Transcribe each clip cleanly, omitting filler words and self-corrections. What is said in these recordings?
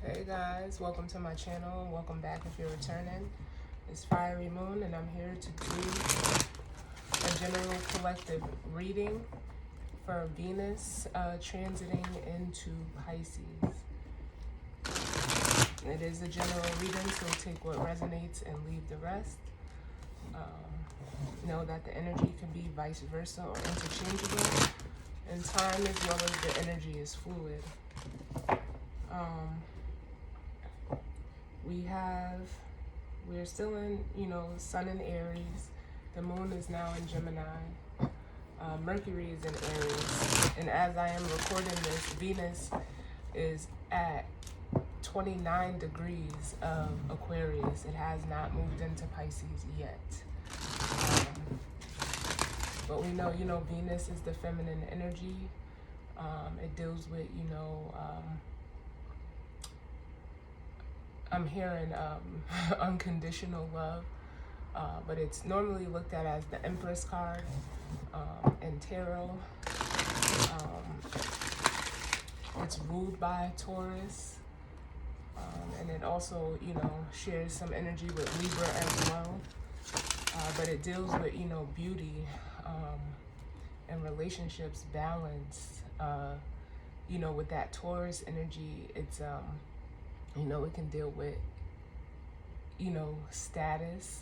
Hey guys, welcome to my channel. Welcome back if you're returning. It's Fiery Moon and I'm here to do a general collective reading for Venus transiting into Pisces. It is a general reading, so take what resonates and leave the rest. Know that the energy can be vice versa or interchangeable, and time as well as the energy is fluid. We're still in, Sun in Aries. The moon is now in Gemini. Mercury is in Aries. And as I am recording this, Venus is at 29 degrees of Aquarius. It has not moved into Pisces yet. But we know, Venus is the feminine energy. It deals with, I'm hearing unconditional love, but it's normally looked at as the Empress card in tarot. It's ruled by Taurus, and it also, shares some energy with Libra as well. But it deals with, beauty and relationships, balance. With that Taurus energy, it's it can deal with, status.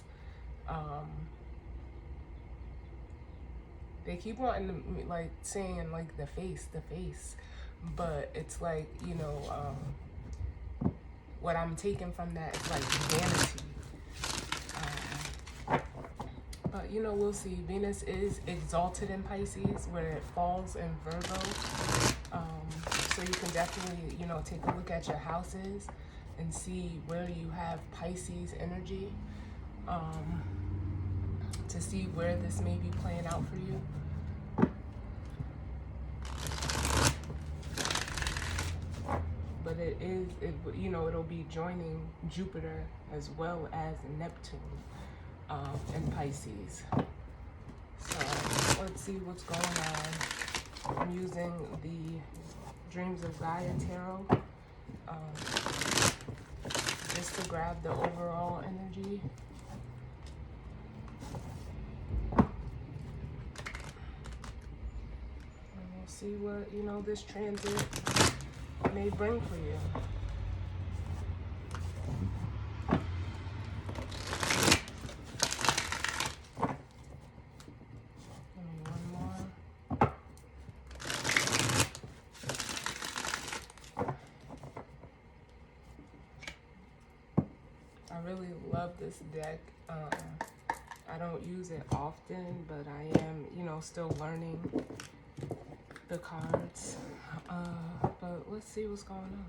They keep wanting to, like, saying, like, the face, but it's like, what I'm taking from that is, like, vanity. But, we'll see. Venus is exalted in Pisces, where it falls in Virgo. So you can definitely, take a look at your houses and see where you have Pisces energy, to see where this may be playing out for you. But it'll be joining Jupiter as well as Neptune in Pisces. So let's see what's going on. I'm using the Dreams of Gaia Tarot just to grab the overall energy. And we'll see what, this transit may bring for you. I really love this deck. I don't use it often, but I am, still learning the cards. But let's see what's going on.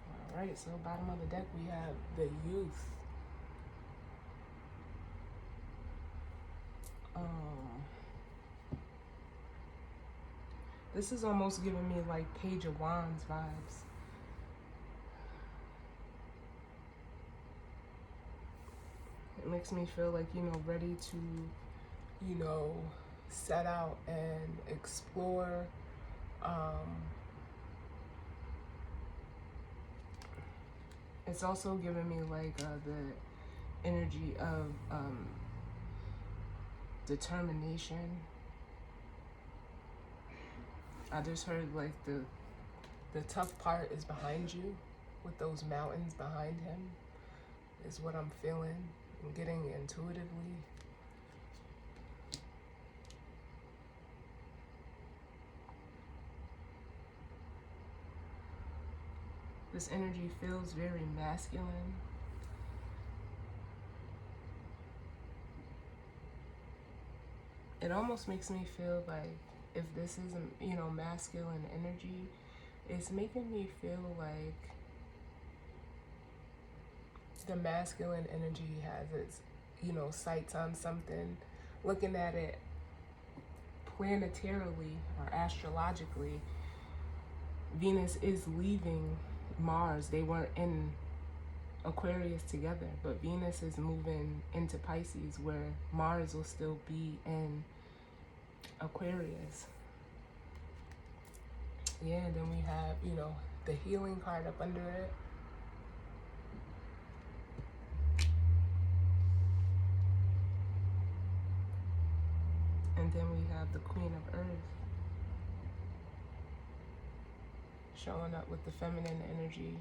All right, so bottom of the deck we have the Youth. This is almost giving me like Page of Wands vibes. It makes me feel like, ready to, set out and explore. It's also giving me like the energy of determination. I just heard like the tough part is behind you, with those mountains behind him, is what I'm feeling and getting intuitively. This energy feels very masculine. It almost makes me feel like if this isn't, masculine energy, it's making me feel like the masculine energy has its, sights on something, looking at it planetarily or astrologically. Venus is leaving Mars. They weren't in Aquarius together, but Venus is moving into Pisces, where Mars will still be in Aquarius. Yeah, and then we have, you know, the healing card up under it. And then we have the Queen of Earth showing up with the feminine energy.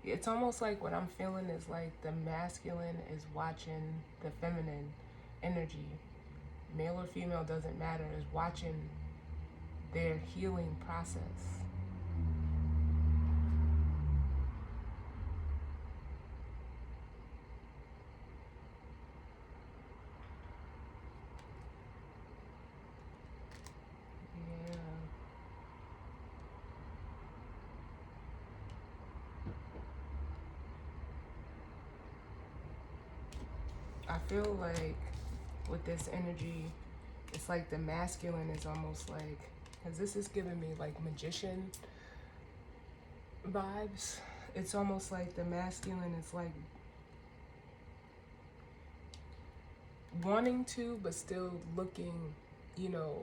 It's almost like what I'm feeling is like the masculine is watching the feminine energy. Male or female doesn't matter, is watching their healing process. Yeah. I feel like with this energy, it's like the masculine is almost like, because this is giving me like magician vibes. It's almost like the masculine is like wanting to, but still looking, you know,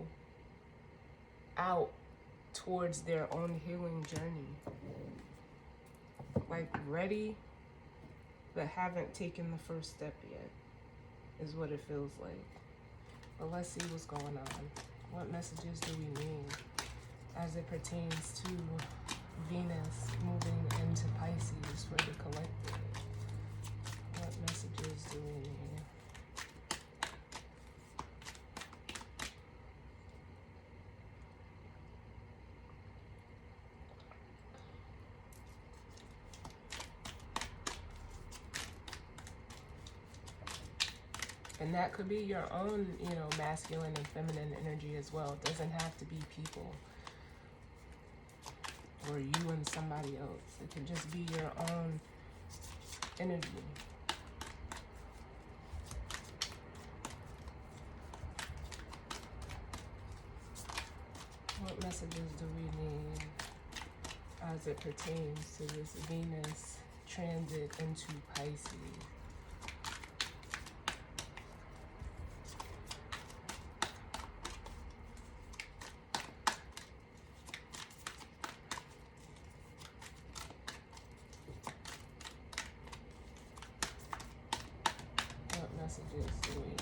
out towards their own healing journey. Like ready, but haven't taken the first step yet, is what it feels like. But let's see what's going on. What messages do we need as it pertains to Venus moving into Pisces for the collective? What messages do we need? And that could be your own, you know, masculine and feminine energy as well. It doesn't have to be people or you and somebody else. It could just be your own energy. What messages do we need as it pertains to this Venus transit into Pisces? What messages do we need?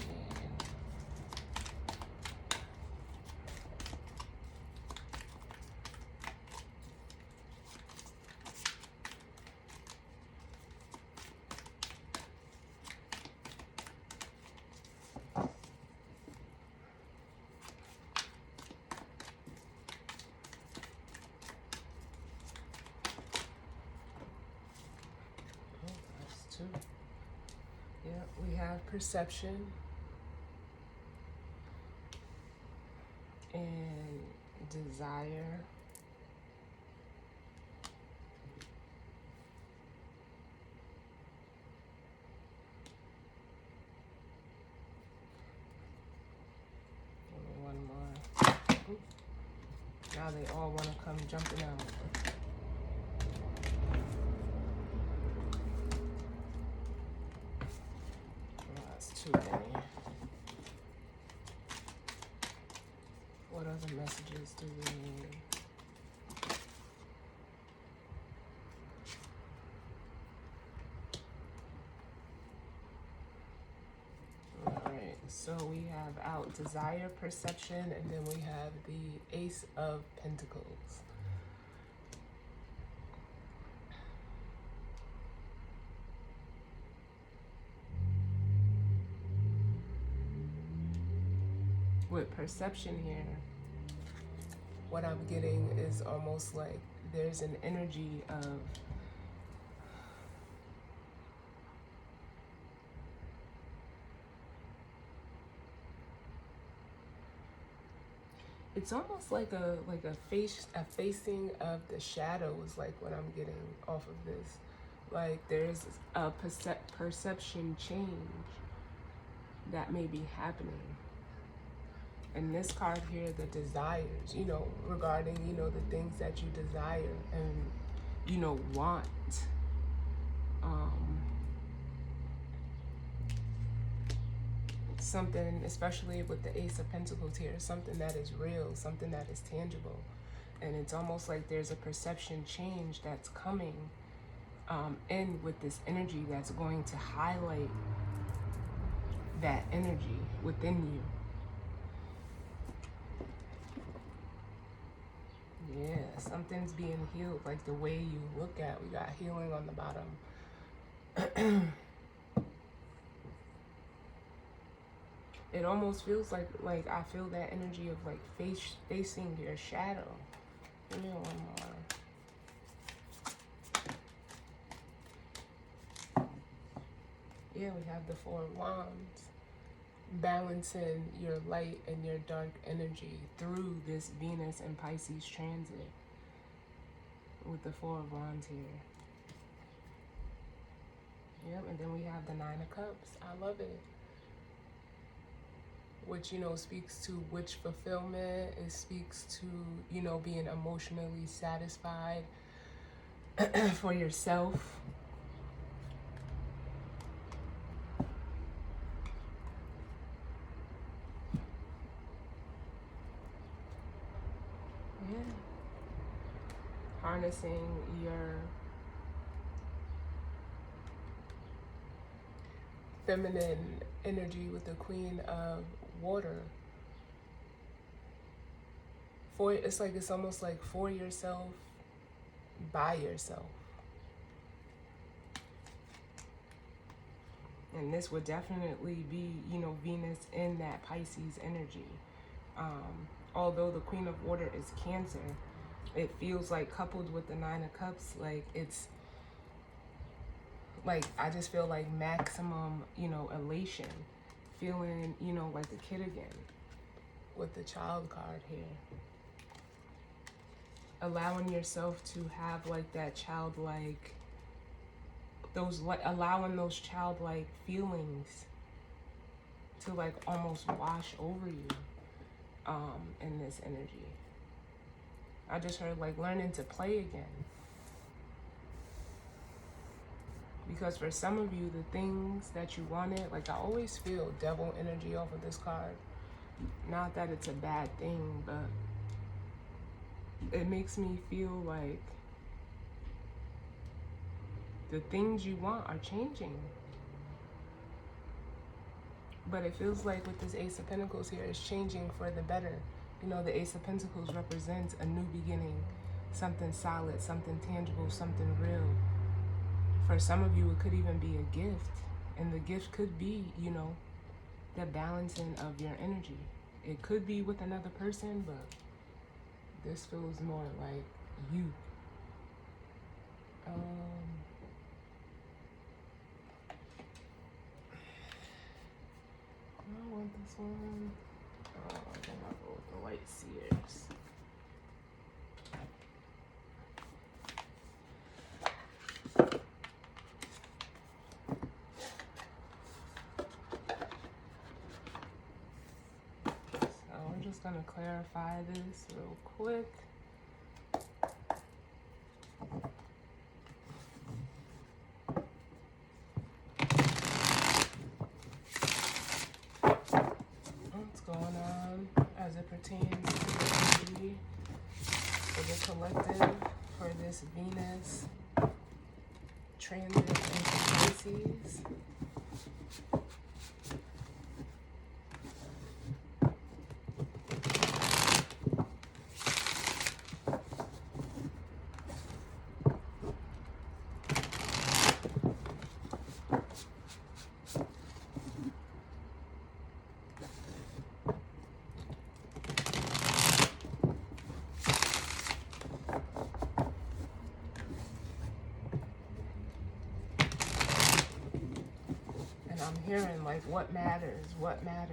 Two. Yeah, we have perception and desire. And one more. Oop. Now they all want to come jumping out. Too many. What other messages do we need? Alright, so we have out desire, perception, and then we have the Ace of Pentacles. With perception here, what I'm getting is almost like there's an energy of it's almost like a facing of the shadows, like what I'm getting off of this. Like there's a perception change that may be happening. And this card here, the desires, you know, regarding, you know, the things that you desire and, you know, want. something, especially with the Ace of Pentacles here, something that is real, something that is tangible. And it's almost like there's a perception change that's coming in with this energy that's going to highlight that energy within you. Yeah, something's being healed, like the way you look at. We got healing on the bottom. It almost feels like I feel that energy of like facing your shadow. Give me one more. Yeah, we have the Four of Wands. Balancing your light and your dark energy through this Venus and Pisces transit with the Four of Wands here. Yep, and then we have the Nine of Cups. I love it. Which, you know, speaks to wish fulfillment. It speaks to, you know, being emotionally satisfied for yourself. Yeah. Harnessing your feminine energy with the Queen of Water. It's almost like for yourself, by yourself. And this would definitely be, you know, Venus in that Pisces energy. Although the Queen of Water is Cancer, it feels like coupled with the Nine of Cups, like it's like, I just feel like maximum, you know, elation, feeling, you know, like a kid again with the Child card here. Allowing yourself to have like that childlike, allowing those childlike feelings to like almost wash over you in this energy. I just heard like learning to play again. Because for some of you, the things that you wanted, like I always feel devil energy off of this card. Not that it's a bad thing, but it makes me feel like the things you want are changing. But it feels like with this Ace of Pentacles here, it's changing for the better. You know, the Ace of Pentacles represents a new beginning, something solid, something tangible, something real. For some of you, it could even be a gift. And the gift could be, you know, the balancing of your energy. It could be with another person, but this feels more like you. I want this one. Oh, I think I'll go with the White Seers. So I'm just gonna clarify this real quick. Going on as it pertains to the energy for the collective for this Venus transit into Pisces. I'm hearing like what matters, what matters.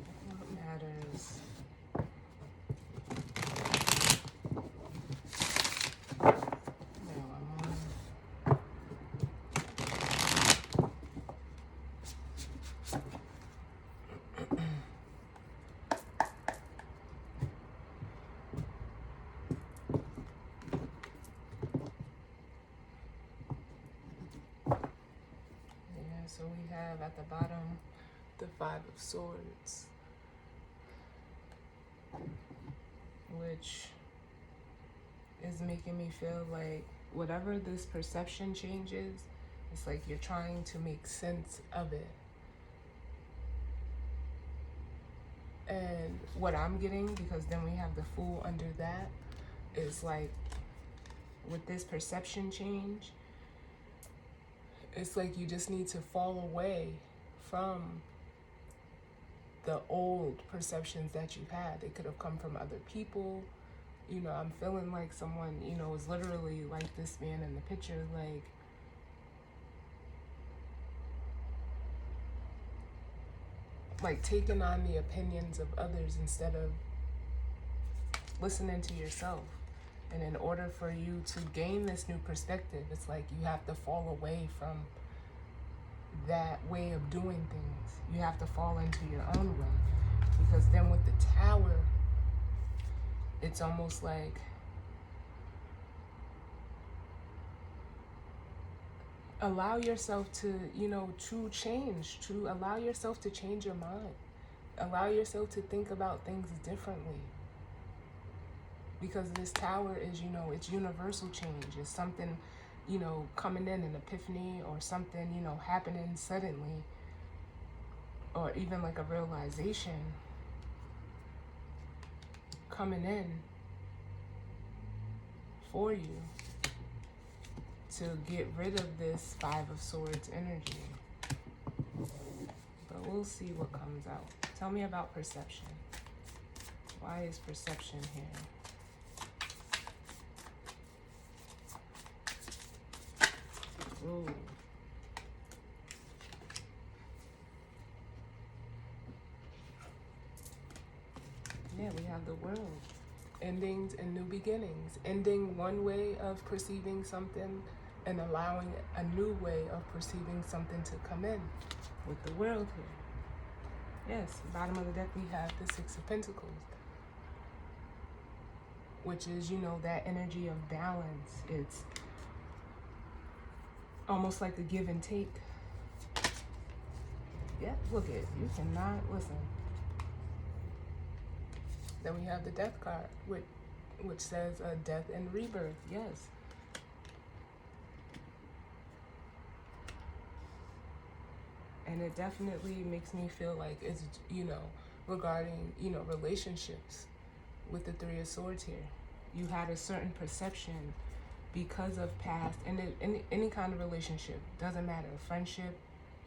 What matters. so we have at the bottom the Five of Swords, which is making me feel like whatever this perception changes, it's like you're trying to make sense of it. And what I'm getting, because then we have the Fool under that, is like with this perception change, it's like you just need to fall away from the old perceptions that you've had. They could have come from other people. You know, I'm feeling like someone, you know, is literally like this man in the picture, like taking on the opinions of others instead of listening to yourself. And in order for you to gain this new perspective, it's like you have to fall away from that way of doing things. You have to fall into your own way. Because then with the Tower, it's almost like allow yourself to, you know, to change, to allow yourself to change your mind. Allow yourself to think about things differently. Because this Tower is, you know, it's universal change. It's something, you know, coming in an epiphany or something, you know, happening suddenly. Or even like a realization coming in for you to get rid of this Five of Swords energy. But we'll see what comes out. Tell me about perception. Why is perception here? Ooh. Yeah, we have the World. Endings and new beginnings. Ending one way of perceiving something and allowing a new way of perceiving something to come in with the World here. Yes, bottom of the deck we have the Six of Pentacles, which is, you know, that energy of balance. It's almost like a give and take. Yeah, look at it. You cannot listen. Then we have the Death card, which says death and rebirth. Yes. And it definitely makes me feel like it's, you know, regarding, you know, relationships with the Three of Swords here. You had a certain perception because of past, and any kind of relationship, doesn't matter, friendship,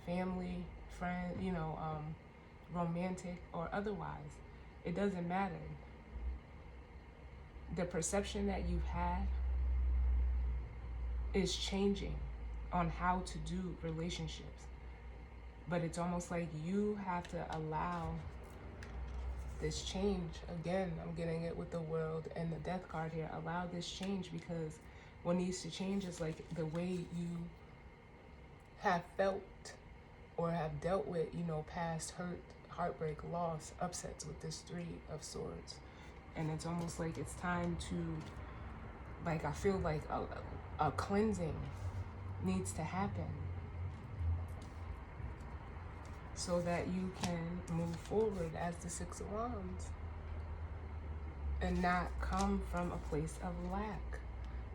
family, friend, you know, romantic or otherwise, it doesn't matter. The perception that you've had is changing on how to do relationships. But it's almost like you have to allow this change. Again, I'm getting it with the World and the Death card here. Allow this change, because what needs to change is like the way you have felt or have dealt with, you know, past hurt, heartbreak, loss, upsets with this Three of Swords. And it's almost like it's time to, like, I feel like a cleansing needs to happen so that you can move forward as the Six of Wands and not come from a place of lack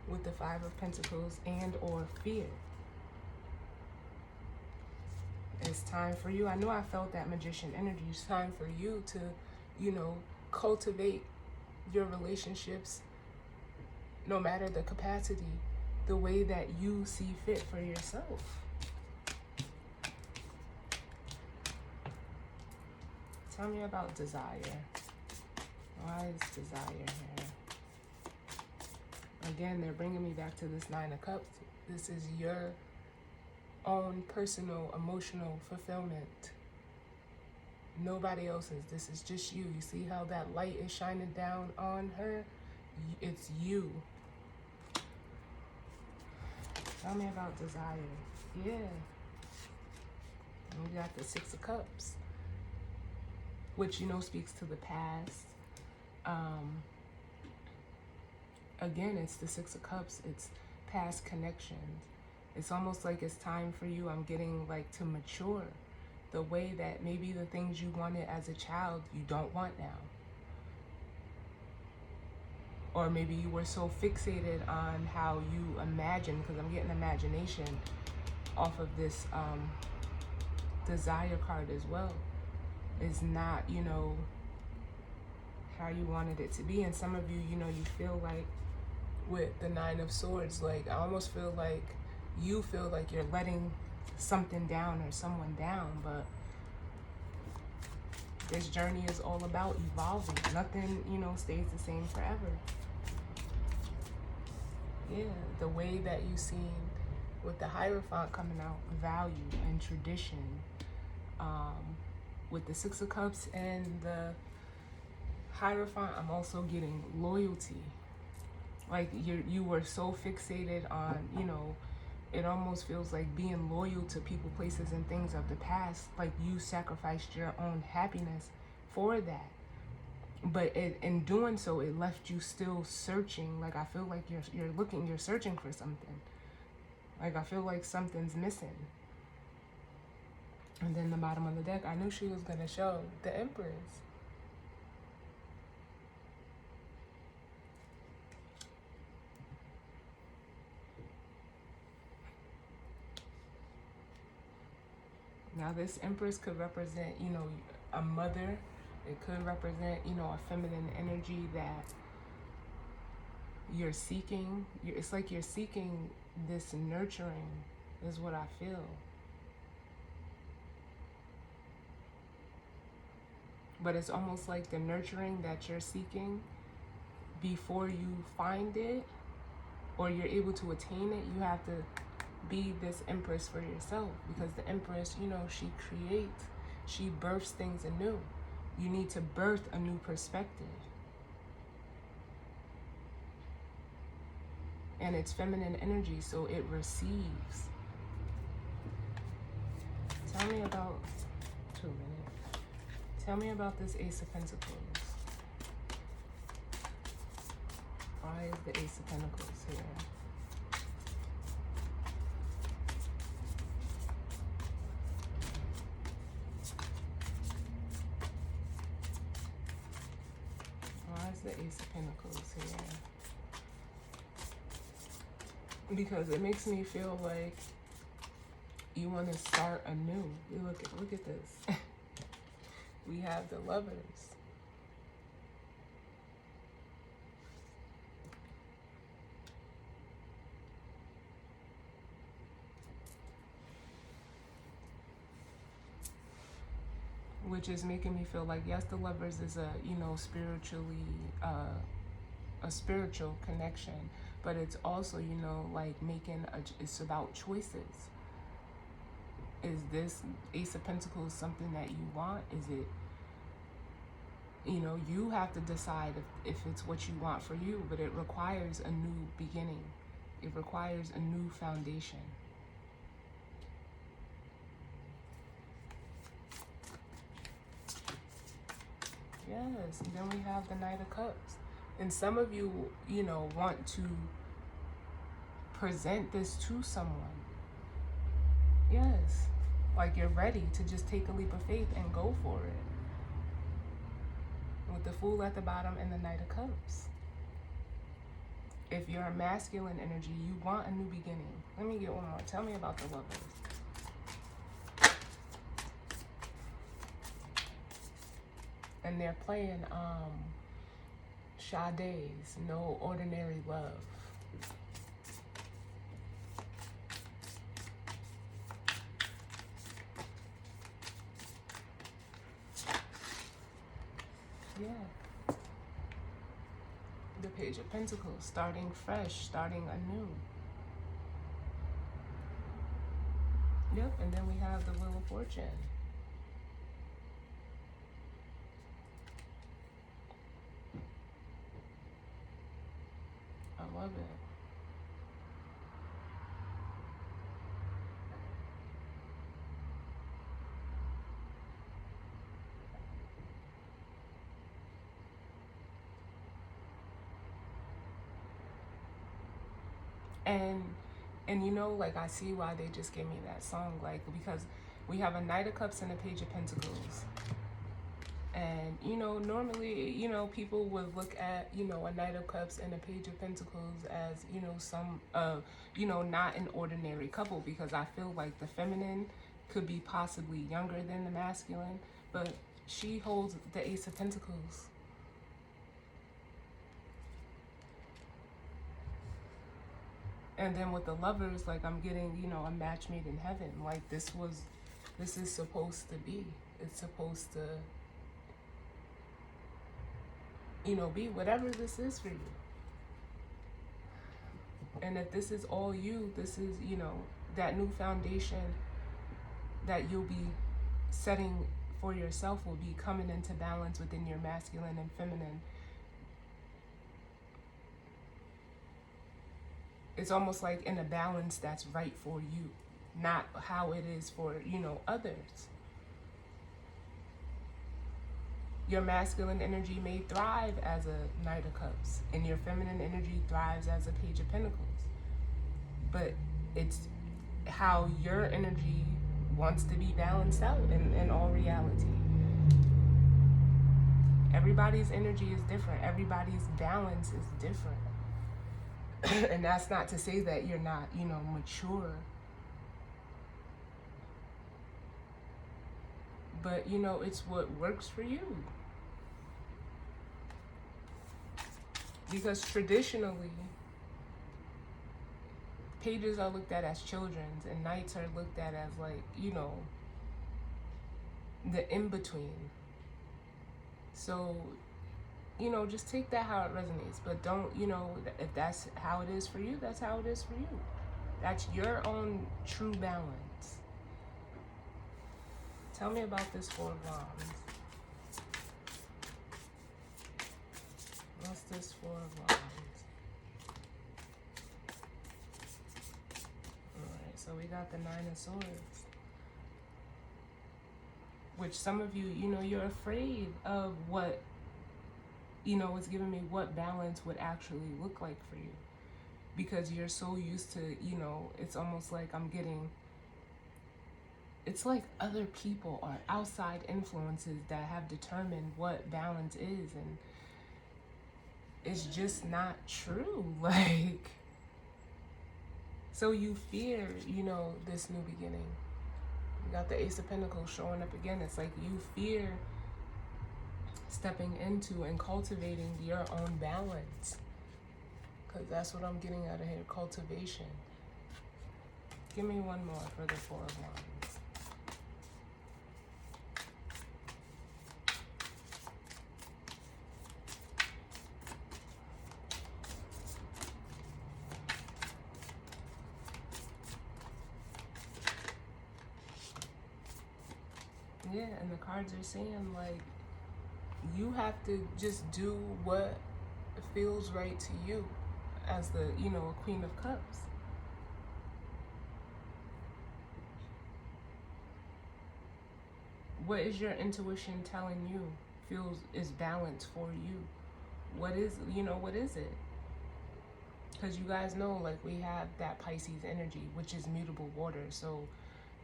with the Five of Pentacles and or fear. It's time for you. I know I felt that Magician energy. It's time for you to, you know, cultivate your relationships, no matter the capacity, the way that you see fit for yourself. Tell me about desire. Why is desire here? Again, they're bringing me back to this Nine of Cups. This is your own personal emotional fulfillment. Nobody else's. This is just you. You see how that light is shining down on her? It's you. Tell me about desire. Yeah. And we got the Six of Cups, which, you know, speaks to the past. Again, it's the Six of Cups. It's past connections. It's almost like it's time for you, I'm getting like, to mature the way that maybe the things you wanted as a child you don't want now. Or maybe you were so fixated on how you imagine, because I'm getting imagination off of this desire card as well, is not, you know, how you wanted it to be. And some of you, you know, you feel like with the Nine of Swords, like, I almost feel like you feel like you're letting something down or someone down, but this journey is all about evolving. Nothing, you know, stays the same forever. Yeah, the way that you seen with the Hierophant coming out, value and tradition, with the Six of Cups and the Hierophant, I'm also getting loyalty. Like, you were so fixated on, you know, it almost feels like being loyal to people, places, and things of the past. Like, you sacrificed your own happiness for that. But in doing so, it left you still searching. Like, I feel like you're searching for something. Like, I feel like something's missing. And then the bottom of the deck, I knew she was going to show the Empress. Now, this Empress could represent, you know, a mother. It could represent, you know, a feminine energy that you're seeking. It's like you're seeking this nurturing, is what I feel. But it's almost like the nurturing that you're seeking, before you find it or you're able to attain it, you have to be this Empress for yourself. Because the Empress, you know, she creates, she births things anew. You need to birth a new perspective. And it's feminine energy, so it receives. Tell me about, 2 minutes. Tell me about this Ace of Pentacles. Why is the Ace of Pentacles here? Why is the Ace of Pentacles here? Because it makes me feel like you want to start anew. Look at this. We have the Lovers. Which is making me feel like, yes, the Lovers is a, you know, spiritually, a spiritual connection, but it's also, you know, like it's about choices. Is this Ace of Pentacles something that you want? Is it, you know, you have to decide if it's what you want for you, but it requires a new beginning. It requires a new foundation. Yes, and then we have the Knight of Cups. And some of you, you know, want to present this to someone. Yes, like you're ready to just take a leap of faith and go for it. With the Fool at the bottom and the Knight of Cups. If you're a masculine energy, you want a new beginning. Let me get one more. Tell me about the Lovers. And they're playing Sade's No Ordinary Love. Yeah. The Page of Pentacles, starting fresh, starting anew. Yep, and then we have the Wheel of Fortune. I love it. And And you know, like, I see why they just gave me that song, like, because we have a Knight of Cups and a Page of Pentacles. And, you know, normally, you know, people would look at, you know, a Knight of Cups and a Page of Pentacles as, you know, some, you know, not an ordinary couple, because I feel like the feminine could be possibly younger than the masculine, but she holds the Ace of Pentacles. And then with the Lovers, like, I'm getting, you know, a match made in heaven. Like, this is supposed to be. It's supposed to, you know, be whatever this is for you. And if this is all you, this is, you know, that new foundation that you'll be setting for yourself will be coming into balance within your masculine and feminine. It's almost like in a balance that's right for you, not how it is for, you know, others. Your masculine energy may thrive as a Knight of Cups, and your feminine energy thrives as a Page of Pentacles. But it's how your energy wants to be balanced out in all reality. Everybody's energy is different. Everybody's balance is different. And that's not to say that you're not, you know, mature. But, you know, it's what works for you. Because traditionally, pages are looked at as children's, and knights are looked at as, like, you know, the in-between. So, you know, just take that how it resonates. But don't, you know, if that's how it is for you, that's how it is for you. That's your own true balance. Tell me about this Four of Wands. What's this Four of Wands? Alright, so we got the Nine of Swords. Which some of you, you know, you're afraid of what, you know, it's giving me what balance would actually look like for you. Because you're so used to, you know, it's almost like I'm getting, it's like other people are outside influences that have determined what balance is, and it's just not true. Like, so you fear, you know, this new beginning. You got the Ace of Pentacles showing up again. It's like you fear stepping into and cultivating your own balance. Because that's what I'm getting out of here, cultivation. Give me one more for the Four of Wands. Yeah, and the cards are saying, like, you have to just do what feels right to you as the, you know, Queen of Cups. What is your intuition telling you feels is balanced for you? What is, you know, what is it? Because you guys know, like, we have that Pisces energy, which is mutable water. So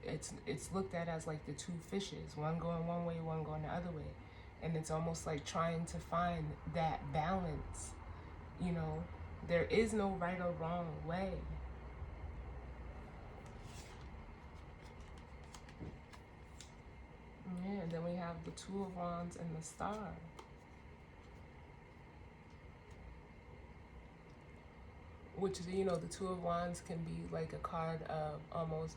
it's looked at as like the two fishes, one going one way, one going the other way. And it's almost like trying to find that balance. You know, there is no right or wrong way. Yeah, and then we have the Two of Wands and the Star. Which is, you know, the Two of Wands can be like a card of almost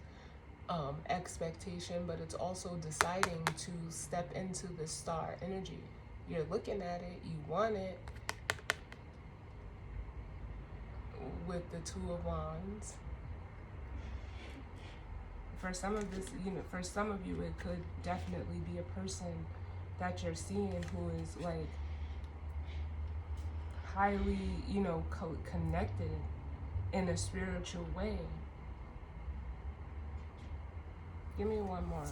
expectation, but it's also deciding to step into the star energy. You're looking at it, you want it. With the Two of Wands, for some of this, you know, for some of you, it could definitely be a person that you're seeing who is like highly, you know, connected in a spiritual way. Give me one more.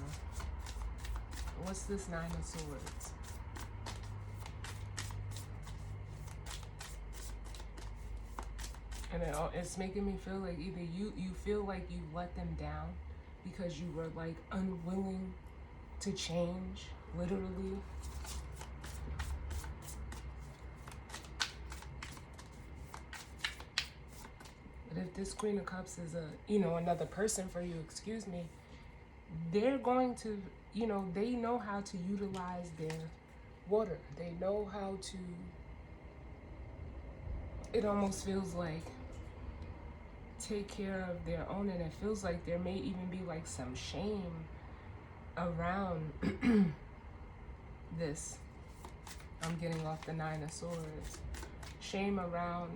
What's this Nine of Swords? And it's making me feel like either you feel like you let them down because you were like unwilling to change, literally. But if this Queen of Cups is another person for you, excuse me, they're going to, they know how to utilize their water. They know how to, it almost feels like, take care of their own, and it feels like there may even be like some shame around this. I'm getting off the Nine of Swords. Shame around,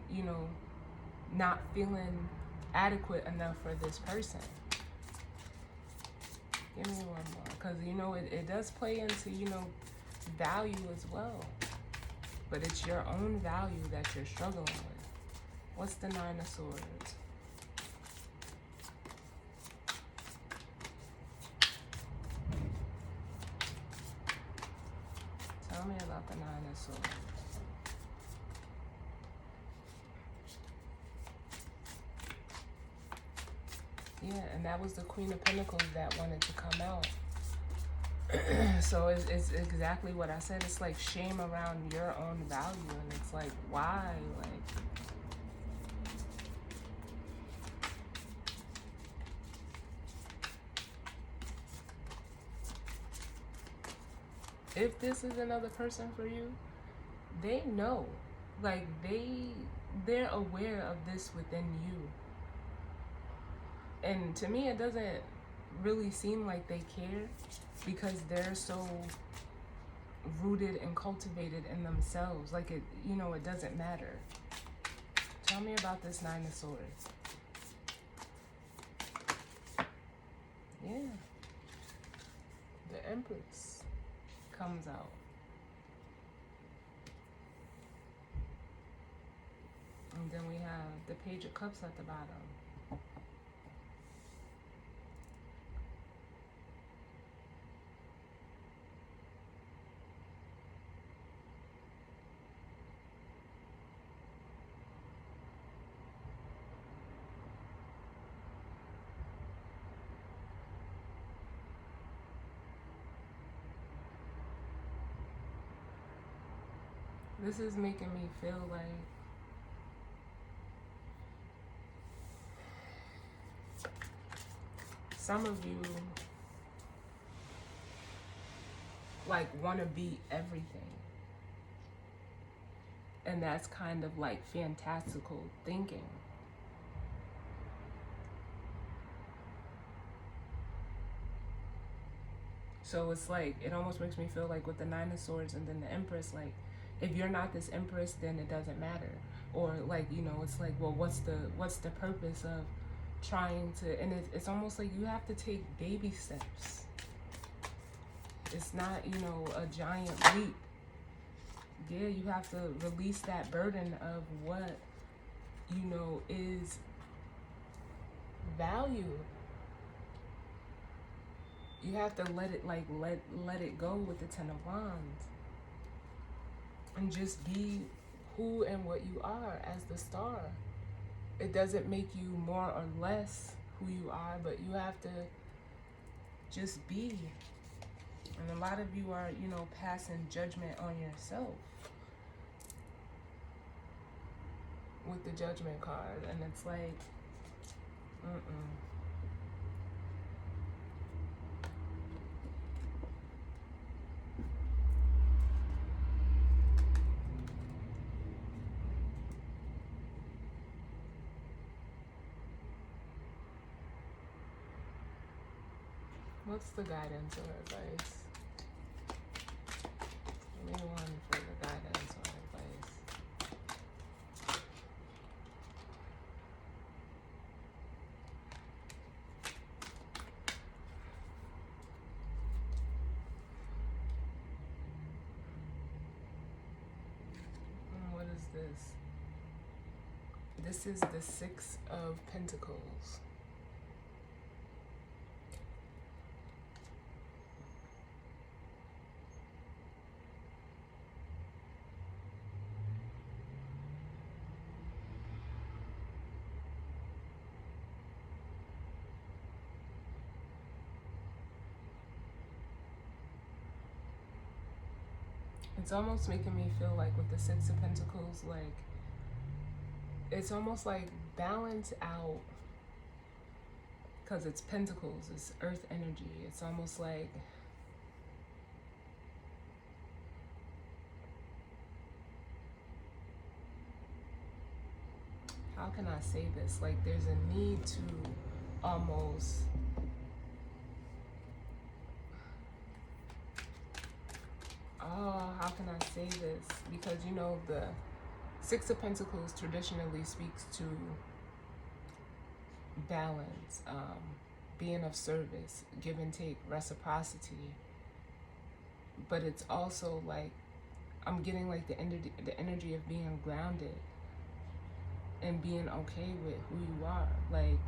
not feeling adequate enough for this person. Give me one more, because it does play into value as well, but it's your own value that you're struggling with. What's the Nine of Swords? Tell me about the Nine of Swords. Yeah, and that was the Queen of Pentacles that wanted to come out. So it's exactly what I said. It's like shame around your own value, and it's like, why? Like, if this is another person for you, they know, like they're aware of this within you. And to me, it doesn't really seem like they care, because they're so rooted and cultivated in themselves. Like it doesn't matter. Tell me about this Nine of Swords. Yeah. The Empress comes out. And then we have the Page of Cups at the bottom. This is making me feel like some of you like want to be everything. And that's kind of like fantastical thinking. So it's like, it almost makes me feel like with the Nine of Swords and then the Empress, like, if you're not this Empress, then it doesn't matter. Or like, it's like, well, what's the purpose of trying to, and it's almost like you have to take baby steps. It's not, a giant leap. Yeah, you have to release that burden of what, is value. You have to let it, like, let it go with the Ten of Wands. And just be who and what you are as the star. It doesn't make you more or less who you are, but you have to just be. And a lot of you are, passing judgment on yourself with the Judgment card. And it's like, what's the guidance or advice? Give me one for the guidance or advice. What is this? This is the Six of Pentacles. It's almost making me feel like with the Six of Pentacles, like it's almost like balance out, because it's pentacles, it's earth energy. It's almost like how can I say this? Like there's a need to almost how can I say this? Because you know the Six of Pentacles traditionally speaks to balance, being of service, give and take, reciprocity. But it's also like I'm getting like the energy of being grounded and being okay with who you are. Like,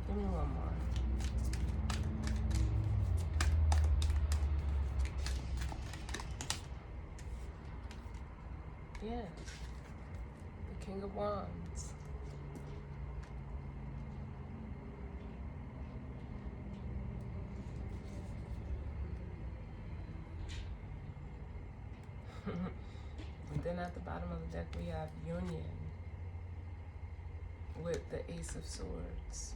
give me one more. Yeah, the King of Wands. And then at the bottom of the deck we have Union with the Ace of Swords.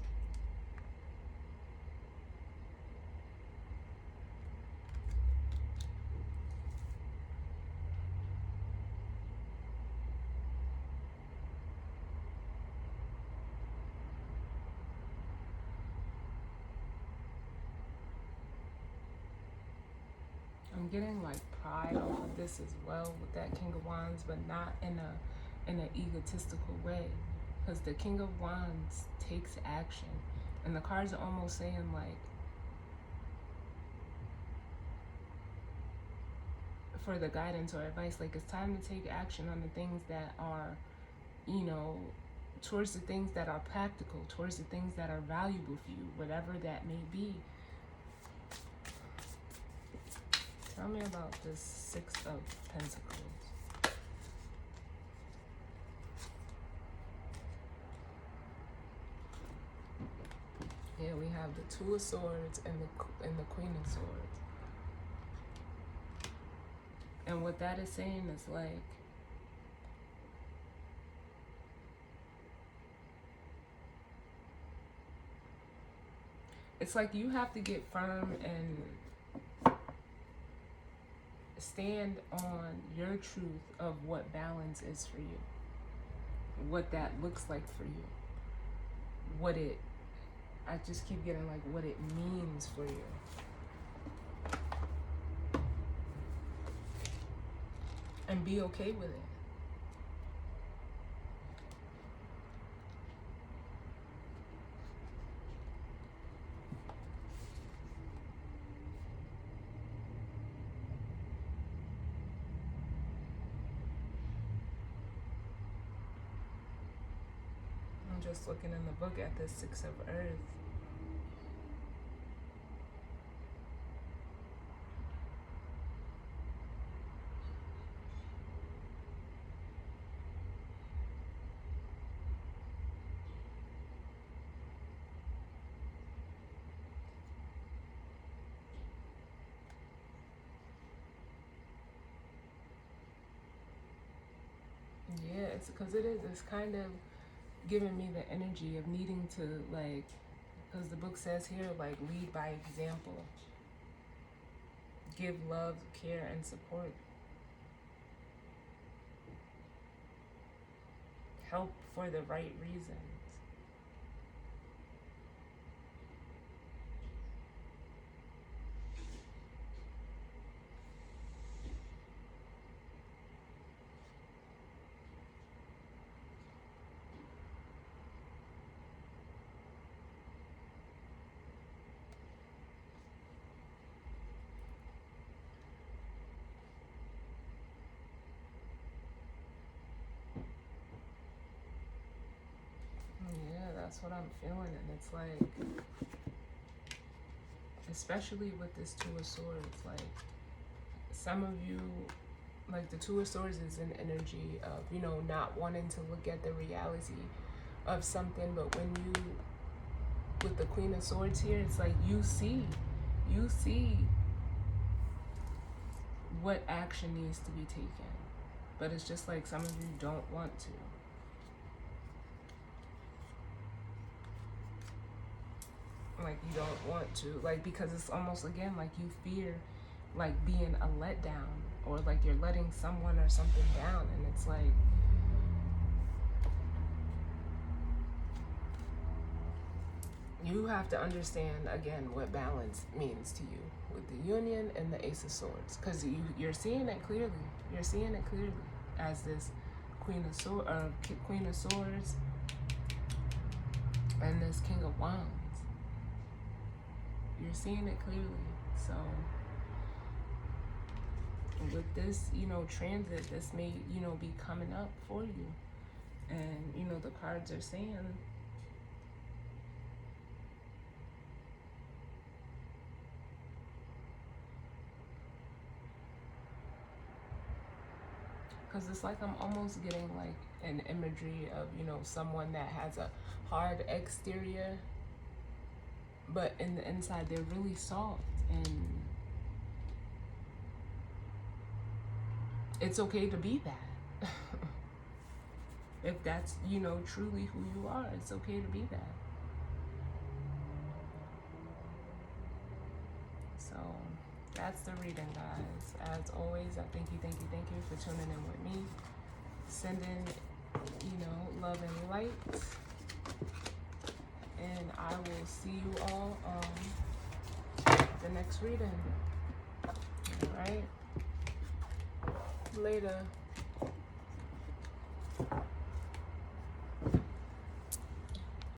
I'm getting like pride off of this as well with that King of Wands, but not in an egotistical way, because the King of Wands takes action, and the cards are almost saying like for the guidance or advice, like it's time to take action on the things that are, you know, towards the things that are practical, towards the things that are valuable for you, whatever that may be. Tell me about this Six of Pentacles. Yeah, we have the Two of Swords and the Queen of Swords. And what that is saying is like, it's like you have to get firm and stand on your truth of what balance is for you, what that looks like for you, what it, I just keep getting like what it means for you. And be okay with it. I'm just looking in the book at the Six of Earth. Yeah, it's because it is. It's kind of giving me the energy of needing to, like, because the book says here, like, lead by example. Give love, care, and support. Help for the right reasons. Yeah, that's what I'm feeling. And it's like, especially with this Two of Swords, like, some of you, like the Two of Swords is an energy of, you know, not wanting to look at the reality of something. But when you, with the Queen of Swords here, it's like you see what action needs to be taken. But it's just like some of you don't want to. Like you don't want to, like, because it's almost again like you fear like being a letdown, or like you're letting someone or something down, and it's like you have to understand again what balance means to you with the Union and the Ace of Swords, because you're seeing it clearly. You're seeing it clearly as this Queen of Swords and this King of Wands. You're seeing it clearly. So with this, you know, transit, this may, you know, be coming up for you. And, you know, the cards are saying because it's like I'm almost getting like an imagery of, you know, someone that has a hard exterior, but in the inside they're really soft, and it's okay to be that. If that's, you know, truly who you are, it's okay to be that. So that's the reading, guys. As always, I thank you for tuning in with me. Sending, you know, love and light. And I will see you all on the next reading. All right? Later.